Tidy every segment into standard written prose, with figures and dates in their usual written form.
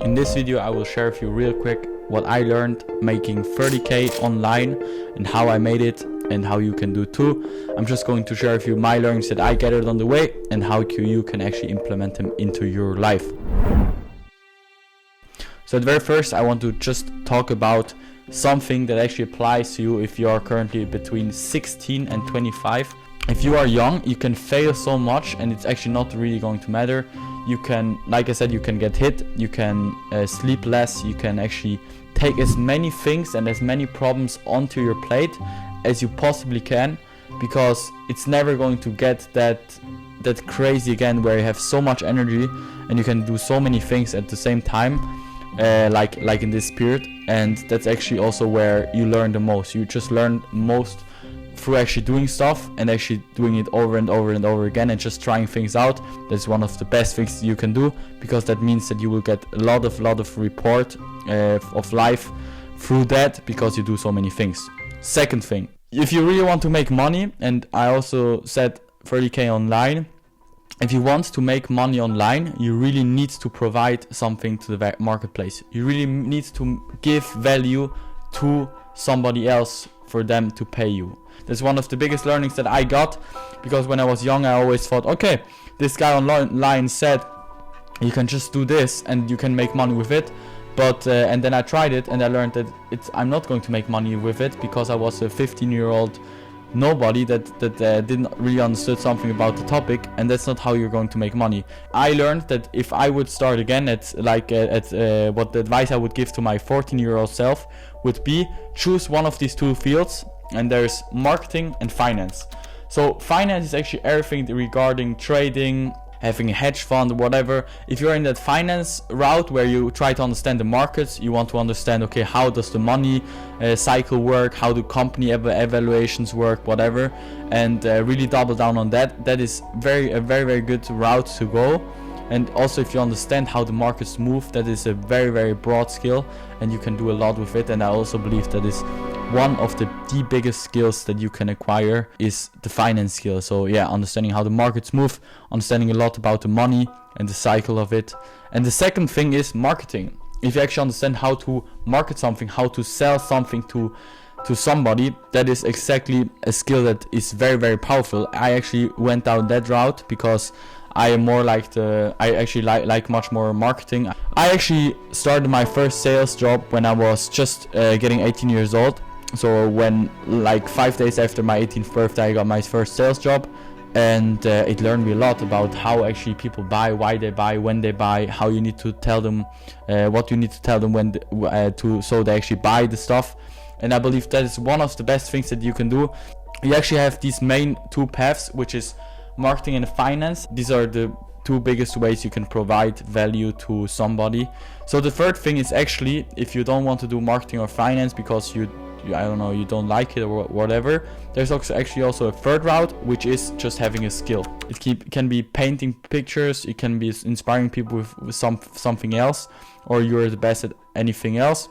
In this video I will share with you real quick what I learned making 30k online and how I made it and how you can do too. I'm just going to share with you my learnings that I gathered on the way and how you can actually implement them into your life. So at the very first I want to just talk about something that actually applies to you if you are currently between 16 and 25. If you are young, you can fail so much and it's actually not really going to matter. You can, like I said, you can get hit, you can sleep less, you can actually take as many things and as many problems onto your plate as you possibly can, because it's never going to get that crazy again where you have so much energy and you can do so many things at the same time, like in this period. And that's actually also where you learn the most. You just learn most through actually doing stuff and actually doing it over and over and over again and just trying things out. That's one of the best things you can do, because that means that you will get a lot of report of life through that, because you do so many things. Second thing, if you really want to make money, and I also said 30k online, if you want to make money online, you really need to provide something to the marketplace. You really need to give value to somebody else for them to pay you. That's one of the biggest learnings that I got, because when I was young I always thought, okay, this guy online said you can just do this and you can make money with it, but and then I tried it and I learned that I'm not going to make money with it, because I was a 15-year-old nobody that didn't really understood something about the topic, and that's not how you're going to make money. I learned that if I would start again at what the advice I would give to my 14-year-old self would be, choose one of these two fields, and there's marketing and finance. So finance is actually everything regarding trading, having a hedge fund, whatever. If you're in that finance route where you try to understand the markets, you want to understand, okay, how does the money cycle work, how do company evaluations work, whatever, and really double down on that. That is a very good route to go. And also, if you understand how the markets move, that is a very broad skill and you can do a lot with it. And I also believe that is one of the biggest skills that you can acquire is the finance skill. So yeah, understanding how the markets move, understanding a lot about the money and the cycle of it. And the second thing is marketing. If you actually understand how to market something, how to sell something to somebody, that is exactly a skill that is very powerful. I actually went down that route because I am more like I actually like much more marketing. I actually started my first sales job when I was just getting 18 years old. So when, like 5 days after my 18th birthday, I got my first sales job, and it learned me a lot about how actually people buy, why they buy, when they buy, how you need to tell them, what you need to tell them when so they actually buy the stuff. And I believe that is one of the best things that you can do. You actually have these main two paths, which is marketing and finance. These are the two biggest ways you can provide value to somebody. So the third thing is actually, if you don't want to do marketing or finance because you don't like it or whatever, there's actually also a third route, which is just having a skill. It can be painting pictures, it can be inspiring people with something else, or you're the best at anything else.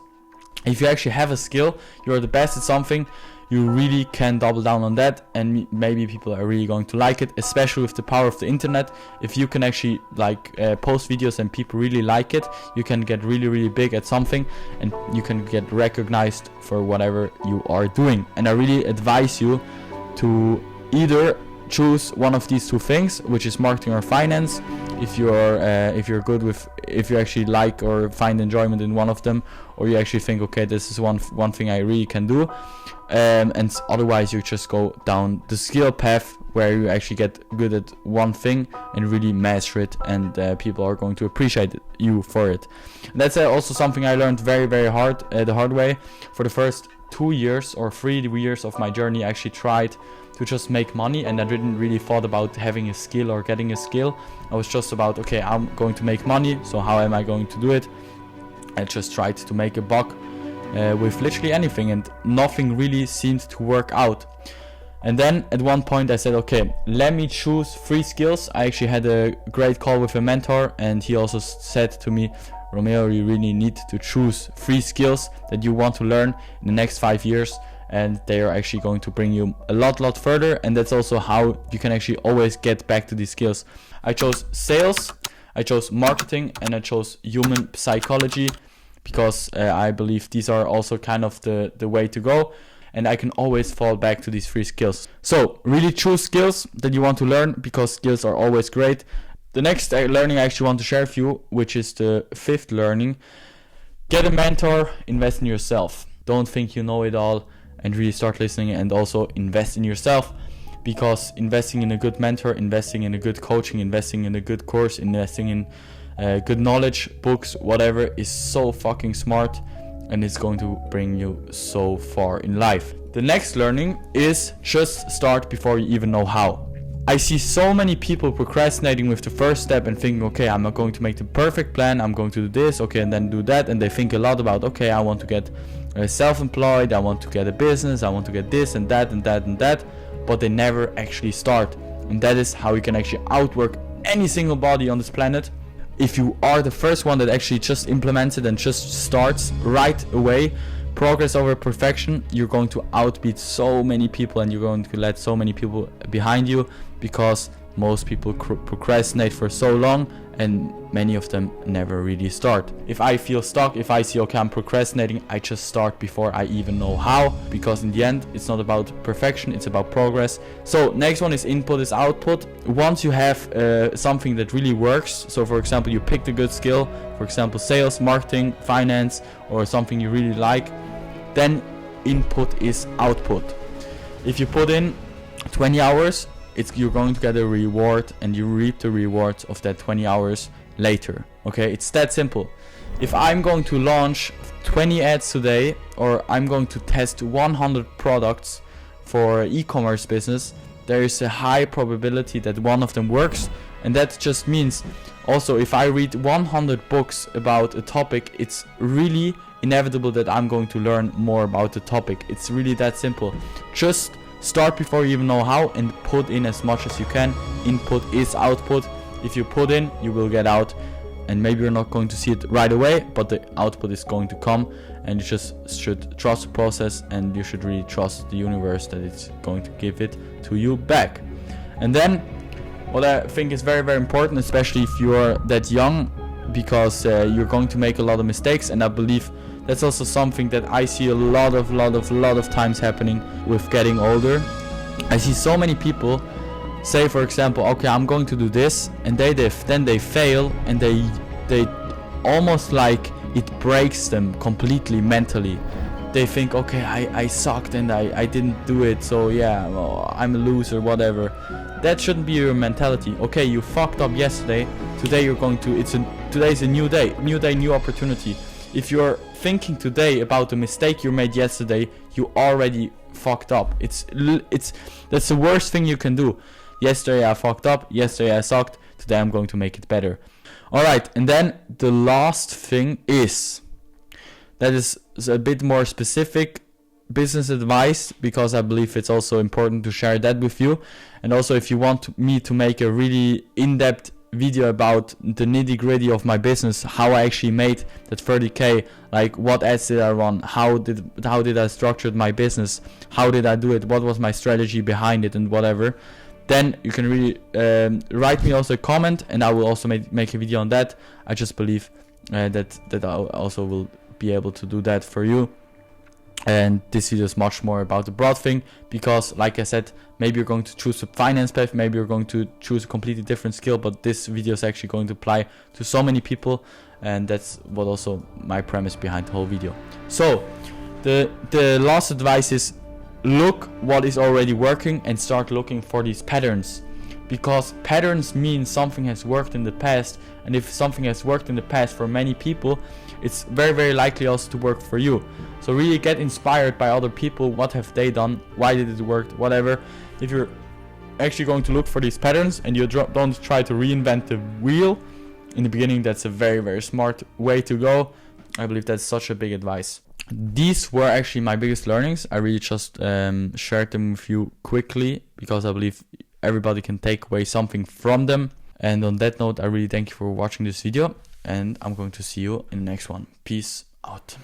If you actually have a skill, you're the best at something, you really can double down on that, and maybe people are really going to like it, especially with the power of the internet. If you can actually post videos and people really like it, you can get really big at something and you can get recognized for whatever you are doing. And I really advise you to either choose one of these two things, which is marketing or finance, if you're good with, if you actually like or find enjoyment in one of them, or you actually think, okay, this is one thing I really can do, and otherwise you just go down the skill path where you actually get good at one thing and really master it, and people are going to appreciate you for it. And that's also something I learned very hard, the hard way. For the first 2 years or 3 years of my journey, I actually tried to just make money, and I didn't really thought about having a skill or getting a skill. I was just about, okay, I'm going to make money, so how am I going to do it? I just tried to make a buck with literally anything, and nothing really seemed to work out. And then at one point I said, okay, let me choose 3 skills. I actually had a great call with a mentor, and he also said to me, Romeo, you really need to choose 3 skills that you want to learn in the next 5 years, and they are actually going to bring you a lot further. And that's also how you can actually always get back to these skills. I chose sales, I chose marketing, and I chose human psychology because I believe these are also kind of the way to go. And I can always fall back to these 3 skills. So really choose skills that you want to learn, because skills are always great. The next learning I actually want to share with you, which is the 5th learning. Get a mentor, invest in yourself. Don't think you know it all, and really start listening, and also invest in yourself, because investing in a good mentor, investing in a good coaching, investing in a good course, investing in good knowledge, books, whatever, is so fucking smart, and it's going to bring you so far in life. The next learning is just start before you even know how. I see so many people procrastinating with the first step and thinking, okay, I'm not going to make the perfect plan, I'm going to do this, okay, and then do that, and they think a lot about, okay, I want to get self-employed, I want to get a business, I want to get this and that and that and that, but they never actually start. And that is how you can actually outwork any single body on this planet. If you are the first one that actually just implements it and just starts right away, progress over perfection, you're going to outbeat so many people, and you're going to let so many people behind you, because most people procrastinate for so long, and many of them never really start. If I feel stuck, if I see, okay, I'm procrastinating, I just start before I even know how, because in the end, it's not about perfection, it's about progress. So next one is input is output. Once you have something that really works, so for example, you picked a good skill, for example, sales, marketing, finance, or something you really like, then input is output. If you put in 20 hours, you're going to get a reward, and you reap the rewards of that 20 hours later. Okay, it's that simple. If I'm going to launch 20 ads today, or I'm going to test 100 products for e-commerce business, there is a high probability that one of them works. And that just means also, if I read 100 books about a topic, it's really inevitable that I'm going to learn more about the topic. It's really that simple. Just start before you even know how, and put in as much as you can. Input is output. If you put in, you will get out, and maybe you're not going to see it right away, but the output is going to come, and you just should trust the process, and you should really trust the universe that it's going to give it to you back. And then what I think is very, very important, especially if you're that young, because you're going to make a lot of mistakes, and I believe that's also something that I see a lot of times happening with getting older. I see so many people say, for example, okay, I'm going to do this, and then they fail, and they almost like it breaks them completely mentally. They think, okay, I sucked and I didn't do it, so yeah, well, I'm a loser, whatever. That shouldn't be your mentality. Okay, you fucked up yesterday. Today you're going to. Today's a new day, new opportunity. If you're thinking today about the mistake you made yesterday, you already fucked up. That's the worst thing you can do. Yesterday I fucked up. Yesterday I sucked. Today I'm going to make it better. All right, and then the last thing is a bit more specific business advice, because I believe it's also important to share that with you. And also, if you want me to make a really in-depth video about the nitty-gritty of my business, how I actually made that 30k, like what ads did I run, how did I structure my business, how did I do it, what was my strategy behind it, and whatever, then you can really write me also a comment, and I will also make a video on that. I just believe that I also will be able to do that for you. And this video is much more about the broad thing, because like I said, maybe you're going to choose a finance path, maybe you're going to choose a completely different skill, but this video is actually going to apply to so many people, and that's what also my premise behind the whole video. So the last advice is, look what is already working and start looking for these patterns, because patterns mean something has worked in the past, and if something has worked in the past for many people, it's very, very likely also to work for you. So really get inspired by other people. What have they done? Why did it work? Whatever. If you're actually going to look for these patterns and you don't try to reinvent the wheel in the beginning, that's a very, very smart way to go. I believe that's such a big advice. These were actually my biggest learnings. I really just shared them with you quickly, because I believe everybody can take away something from them. And on that note, I really thank you for watching this video, and I'm going to see you in the next one. Peace out.